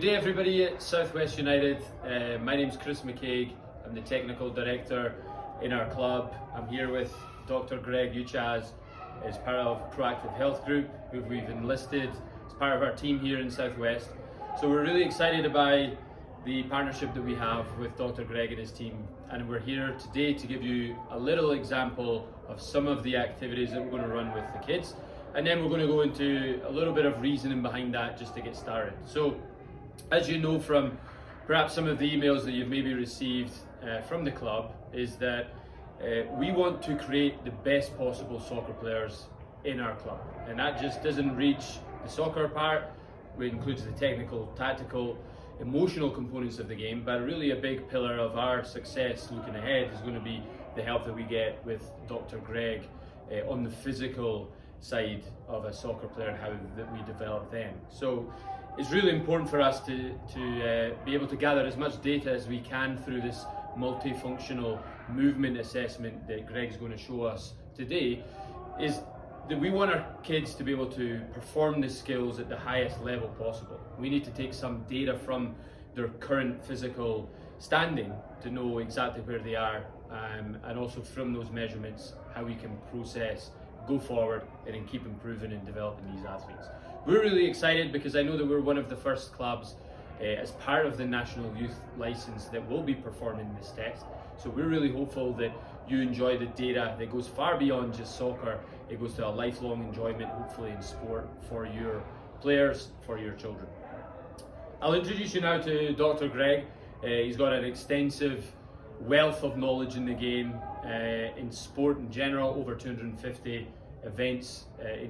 day everybody at Southwest United. My name's Chris McCaig. I'm the technical director in our club. I'm here with Dr. Greg Uchaz as part of Proactive Health Group, who we've enlisted as part of our team here in Southwest. So we're really excited about the partnership that we have with Dr. Greg and his team, and we're here today to give you a little example of some of the activities that we're going to run with the kids, and then we're going to go into a little bit of reasoning behind that just to get started. So as you know from perhaps some of the emails that you've maybe received from the club, is that we want to create the best possible soccer players in our club, and that just doesn't reach the soccer part, which includes the technical, tactical, emotional components of the game, but really a big pillar of our success looking ahead is going to be the help that we get with Dr. Greg on the physical side of a soccer player and how that we develop them. So it's really important for us to be able to gather as much data as we can through this multifunctional movement assessment that Greg's going to show us today, is that we want our kids to be able to perform the skills at the highest level possible. We need to take some data from their current physical standing to know exactly where they are, and also from those measurements how we can process, go forward, and then keep improving and developing these athletes. We're really excited because I know that we're one of the first clubs as part of the National Youth License that will be performing this test. So we're really hopeful that you enjoy the data that goes far beyond just soccer. It goes to a lifelong enjoyment, hopefully, in sport for your players, for your children. I'll introduce you now to Dr. Greg. He's got an extensive wealth of knowledge in the game, in sport in general, over 250 events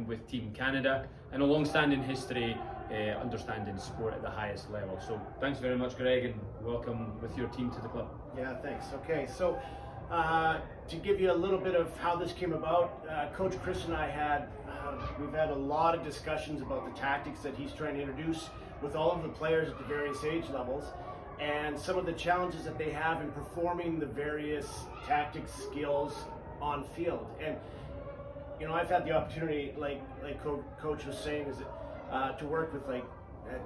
with Team Canada, and a long-standing history understanding sport at the highest level. So thanks very much, Greg, and welcome with your team to the club. Yeah, thanks. Okay, so to give you a little bit of how this came about, Coach Chris and I we've had a lot of discussions about the tactics that he's trying to introduce with all of the players at the various age levels, and some of the challenges that they have in performing the various tactics, skills on field. And you know, I've had the opportunity, like Coach was saying, is that to work with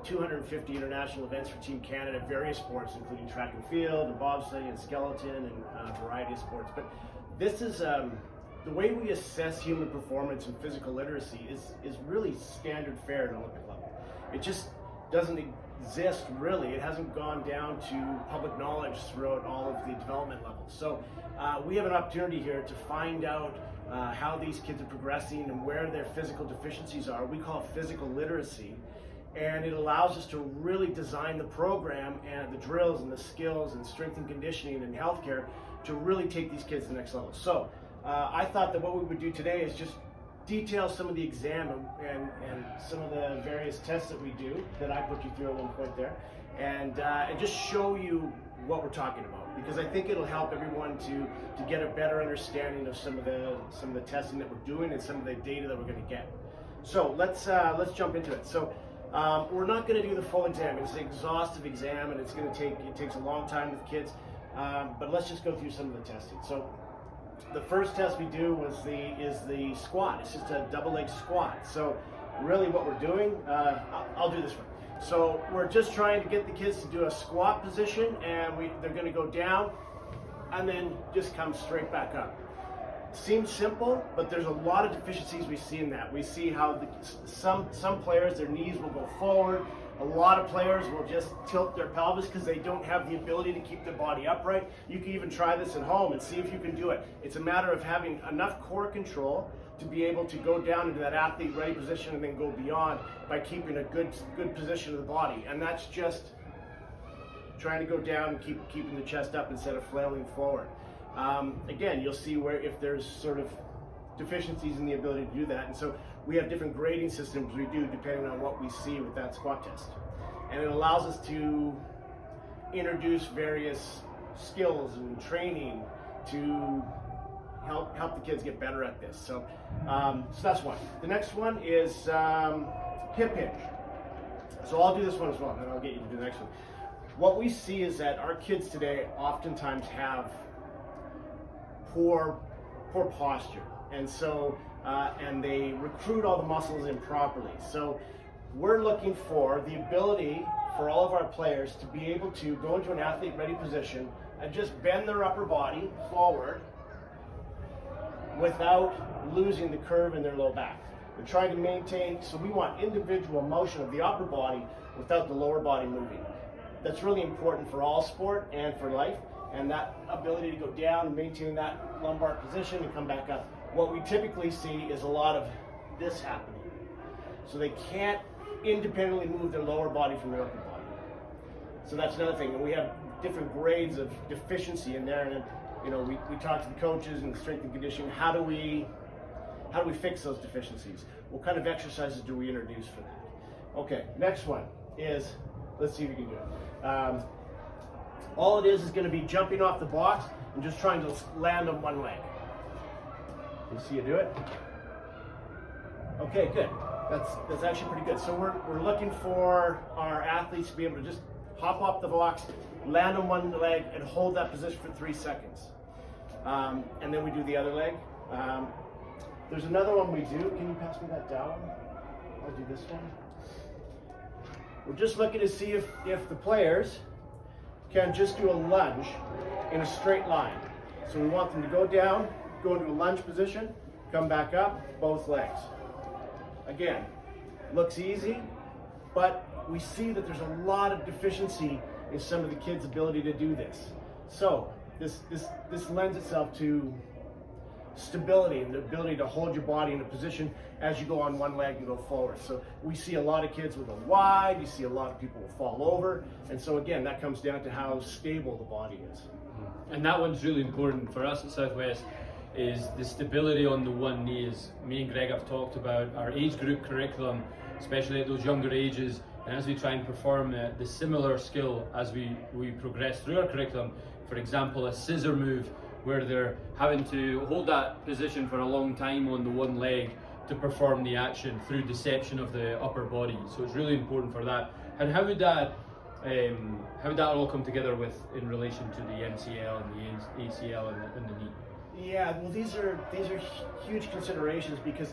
250 international events for Team Canada, various sports, including track and field, and bobsledding, and skeleton, and a variety of sports. But this is the way we assess human performance and physical literacy is really standard fare at an Olympic level. It just doesn't exist really. It hasn't gone down to public knowledge throughout all of the development levels. So we have an opportunity here to find out how these kids are progressing and where their physical deficiencies are. We call it physical literacy, and it allows us to really design the program and the drills and the skills and strength and conditioning and healthcare to really take these kids to the next level. So I thought that what we would do today is just detail some of the exam and some of the various tests that we do that I put you through at one point there, and just show you what we're talking about, because I think it'll help everyone to get a better understanding of some of the testing that we're doing and some of the data that we're going to get. So let's jump into it. So we're not going to do the full exam. It's an exhaustive exam, and it takes a long time with kids. But let's just go through some of the testing. So the first test we do is the squat. It's just a double leg squat. So really what we're doing, I'll do this one. So we're just trying to get the kids to do a squat position, and they're going to go down and then just come straight back up. Seems simple, but there's a lot of deficiencies we see in that. We see how some players, their knees will go forward. A lot of players will just tilt their pelvis because they don't have the ability to keep their body upright. You can even try this at home and see if you can do it. It's a matter of having enough core control to be able to go down into that athlete ready position and then go beyond by keeping a good position of the body. And that's just trying to go down and keeping the chest up instead of flailing forward. Again, you'll see where if there's sort of deficiencies in the ability to do that. And so we have different grading systems we do depending on what we see with that squat test. And it allows us to introduce various skills and training to help the kids get better at this. So that's one. The next one is hip hinge. So I'll do this one as well, and then I'll get you to do the next one. What we see is that our kids today oftentimes have poor posture, and so and they recruit all the muscles improperly. So we're looking for the ability for all of our players to be able to go into an athlete-ready position and just bend their upper body forward without losing the curve in their low back. We're trying to maintain, so we want individual motion of the upper body without the lower body moving. That's really important for all sport and for life, and that ability to go down and maintain that lumbar position and come back up. What we typically see is a lot of this happening. So they can't independently move their lower body from their upper body. So that's another thing. And we have different grades of deficiency in there, and you know, we talk to the coaches and strength and conditioning. How do we fix those deficiencies? What kind of exercises do we introduce for that? Okay, next one is, let's see if we can do it. All it is going to be jumping off the box and just trying to land on one leg. You see you do it? Okay, good. That's actually pretty good. So we're looking for our athletes to be able to just hop off the box, land on one leg, and hold that position for 3 seconds. And then we do the other leg. There's another one we do. Can you pass me that down? I'll do this one. We're just looking to see if the players can just do a lunge in a straight line. So we want them to go down, go into a lunge position, come back up, both legs. Again, looks easy, but we see that there's a lot of deficiency in some of the kids' ability to do this. So this lends itself to stability and the ability to hold your body in a position as you go on one leg and go forward. So we see a lot of kids will go wide, you see a lot of people will fall over, and so again, that comes down to how stable the body is. And that one's really important for us at Southwest, is the stability on the one knee. As me and Greg have talked about our age group curriculum, especially at those younger ages, and as we try and perform the similar skill as we progress through our curriculum. For example, a scissor move, where they're having to hold that position for a long time on the one leg to perform the action through deception of the upper body. So it's really important for that. And how would that all come together in relation to the MCL and the ACL and the knee? Yeah, well, these are huge considerations because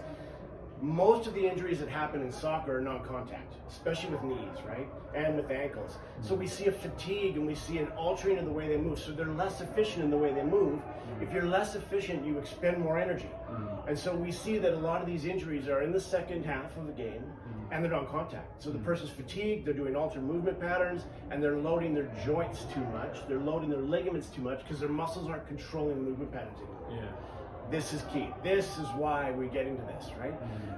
most of the injuries that happen in soccer are non-contact, especially with knees, right? And with ankles. So we see a fatigue and we see an altering in the way they move. So they're less efficient in the way they move. If you're less efficient, you expend more energy. And so we see that a lot of these injuries are in the second half of the game and they're non-contact. So the person's fatigued, they're doing altered movement patterns, and they're loading their joints too much. They're loading their ligaments too much because their muscles aren't controlling the movement patterns anymore. Yeah. This is key. This is why we get into this, right?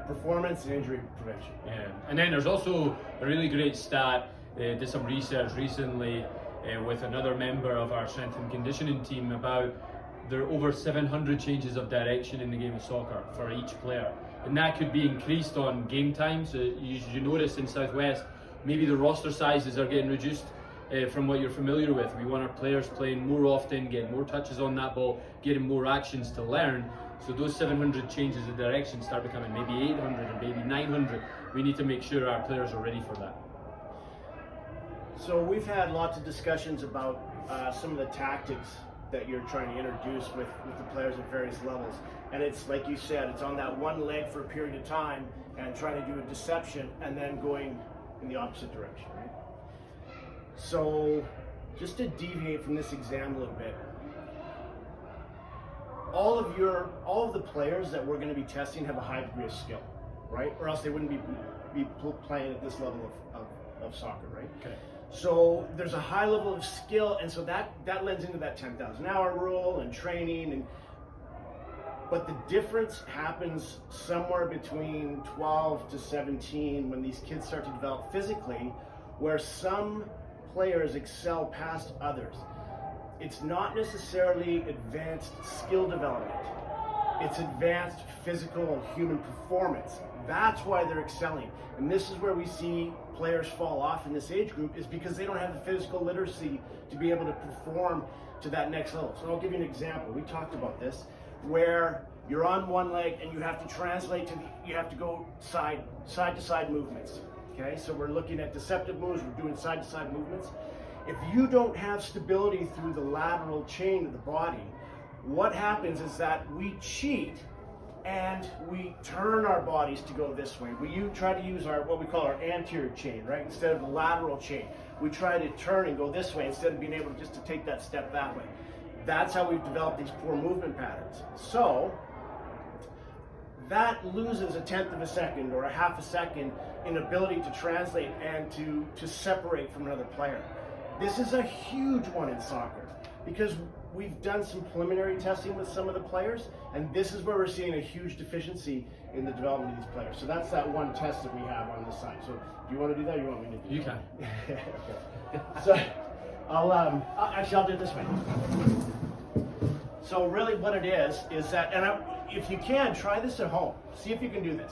Performance and injury prevention. Yeah, and then there's also a really great stat. Did some research recently with another member of our strength and conditioning team about there are over 700 changes of direction in the game of soccer for each player, and that could be increased on game time. So you notice in Southwest, maybe the roster sizes are getting reduced. From what you're familiar with, we want our players playing more often, getting more touches on that ball, getting more actions to learn. So those 700 changes of direction start becoming maybe 800 or maybe 900. We need to make sure our players are ready for that. So we've had lots of discussions about some of the tactics that you're trying to introduce with the players at various levels. And it's like you said, it's on that one leg for a period of time and trying to do a deception and then going in the opposite direction, right? So, just to deviate from this exam a little bit, all of the players that we're going to be testing have a high degree of skill, right? Or else they wouldn't be playing at this level of soccer, right? Okay. So there's a high level of skill, and so that lends into that 10,000 hour rule and training, but the difference happens somewhere between 12 to 17 when these kids start to develop physically, where some players excel past others. It's not necessarily advanced skill development. It's advanced physical and human performance. That's why they're excelling. And this is where we see players fall off in this age group, is because they don't have the physical literacy to be able to perform to that next level. So I'll give you an example. We talked about this, where you're on one leg and you have to translate you have to go side to side movements. Okay, so we're looking at deceptive moves, we're doing side-to-side movements. If you don't have stability through the lateral chain of the body, what happens is that we cheat and we turn our bodies to go this way. We try to use what we call our anterior chain, right? Instead of the lateral chain. We try to turn and go this way instead of being able just to take that step that way. That's how we've developed these poor movement patterns. So that loses a tenth of a second or a half a second in ability to translate and to separate from another player. This is a huge one in soccer because we've done some preliminary testing with some of the players, and this is where we're seeing a huge deficiency in the development of these players. So that's that one test that we have on this side. So do you want to do that or you want me to do that? You can. Okay. So I'll do it this way. So really what it is that, and if you can, try this at home. See if you can do this.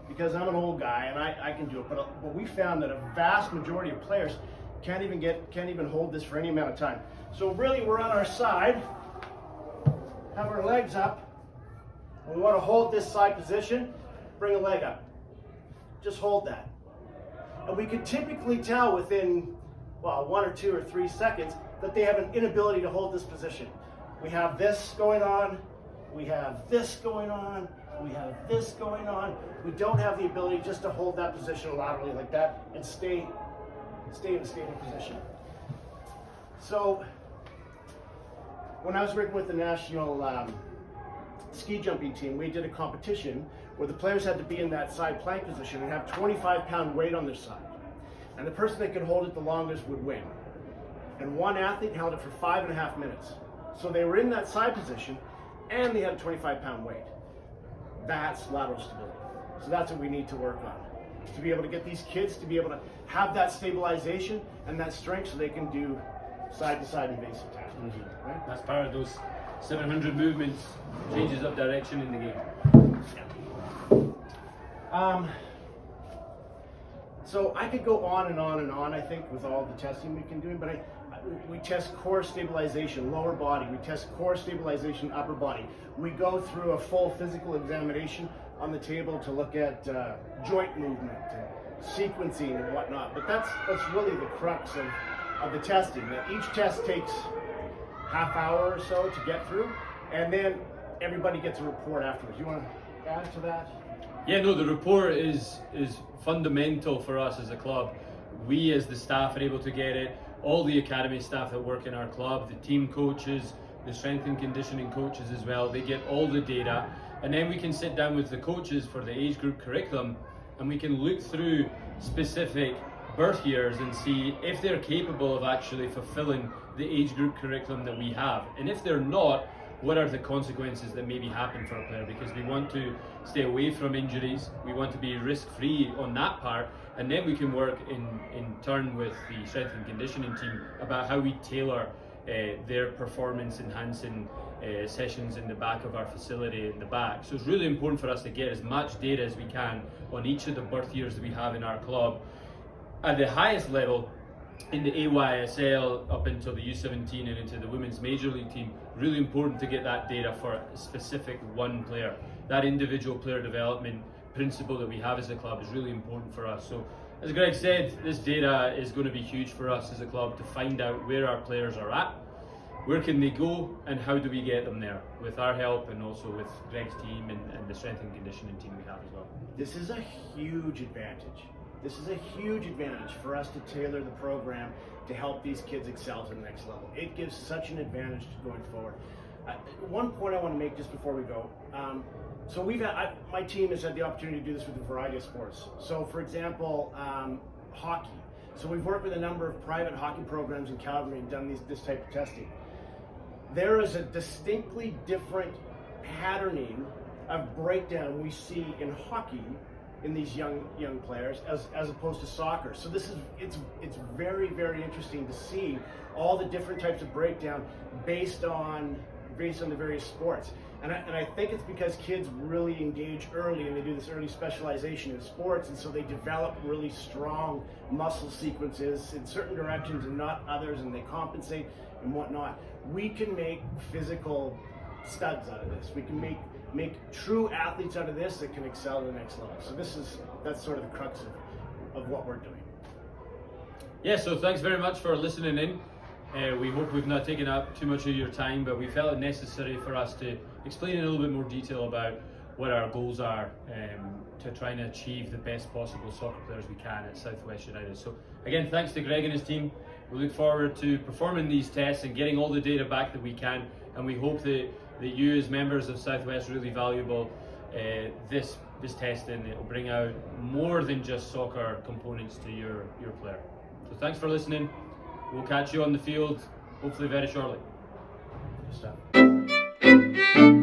Because I'm an old guy and I can do it, but we found that a vast majority of players can't even hold this for any amount of time. So really we're on our side, have our legs up, and we want to hold this side position, bring a leg up. Just hold that. And we can typically tell within, 1 or 2 or 3 seconds that they have an inability to hold this position. We have this going on, we have this going on, we have this going on. We don't have the ability just to hold that position laterally like that and stay in a stable position. So when I was working with the national ski jumping team, we did a competition where the players had to be in that side plank position and have 25-pound weight on their side. And the person that could hold it the longest would win. And one athlete held it for 5.5 minutes. So they were in that side position and they had a 25-pound weight. That's lateral stability. So that's what we need to work on. To be able to get these kids to be able to have that stabilization and that strength so they can do side-to-side invasive tasks. Mm-hmm. Right? That's part of those 700 movements, changes of direction in the game. Yeah. So I could go on and on and on, I think, with all the testing we can do, but we test core stabilization, lower body. We test core stabilization, upper body. We go through a full physical examination on the table to look at joint movement and sequencing and whatnot. But that's really the crux of the testing. That each test takes half hour or so to get through, and then everybody gets a report afterwards. You want to add to that? Yeah, no, the report is fundamental for us as a club. We as the staff are able to get it. All the academy staff that work in our club, the team coaches, the strength and conditioning coaches as well, they get all the data. And then we can sit down with the coaches for the age group curriculum and we can look through specific birth years and see if they're capable of actually fulfilling the age group curriculum that we have. And if they're not, what are the consequences that maybe happen for a player? Because we want to stay away from injuries, we want to be risk-free on that part, and then we can work in turn with the strength and conditioning team about how we tailor their performance enhancing sessions in the back of our facility in the back. So it's really important for us to get as much data as we can on each of the birth years that we have in our club. At the highest level, in the AYSL up until the U17 and into the women's major league team, really important to get that data for a specific one player. That individual player development principle that we have as a club is really important for us. So as Greg said, this data is going to be huge for us as a club to find out where our players are at, where can they go, and how do we get them there with our help and also with Greg's team and the strength and conditioning team we have as well. This is a huge advantage. This is a huge advantage for us to tailor the program to help these kids excel to the next level. It gives such an advantage going forward. One point I want to make just before we go. So my team has had the opportunity to do this with a variety of sports. So for example, hockey. So we've worked with a number of private hockey programs in Calgary and done this type of testing. There is a distinctly different patterning of breakdown we see in hockey in these young players as opposed to soccer. So it's very, very interesting to see all the different types of breakdown based on the various sports. And I think it's because kids really engage early and they do this early specialization in sports, and so they develop really strong muscle sequences in certain directions and not others, and they compensate and whatnot. We can make physical studs out of this. We can make true athletes out of this that can excel to the next level. So that's sort of the crux of what we're doing. Yeah, so thanks very much for listening in. We hope we've not taken up too much of your time, but we felt it necessary for us to explain in a little bit more detail about what our goals are to try and achieve the best possible soccer players we can at Southwest United. So again, thanks to Greg and his team. We look forward to performing these tests and getting all the data back that we can, and we hope that you as members of Southwest really valuable this testing. It will bring out more than just soccer components to your player. So thanks for listening. We'll catch you on the field hopefully very shortly. Good stuff.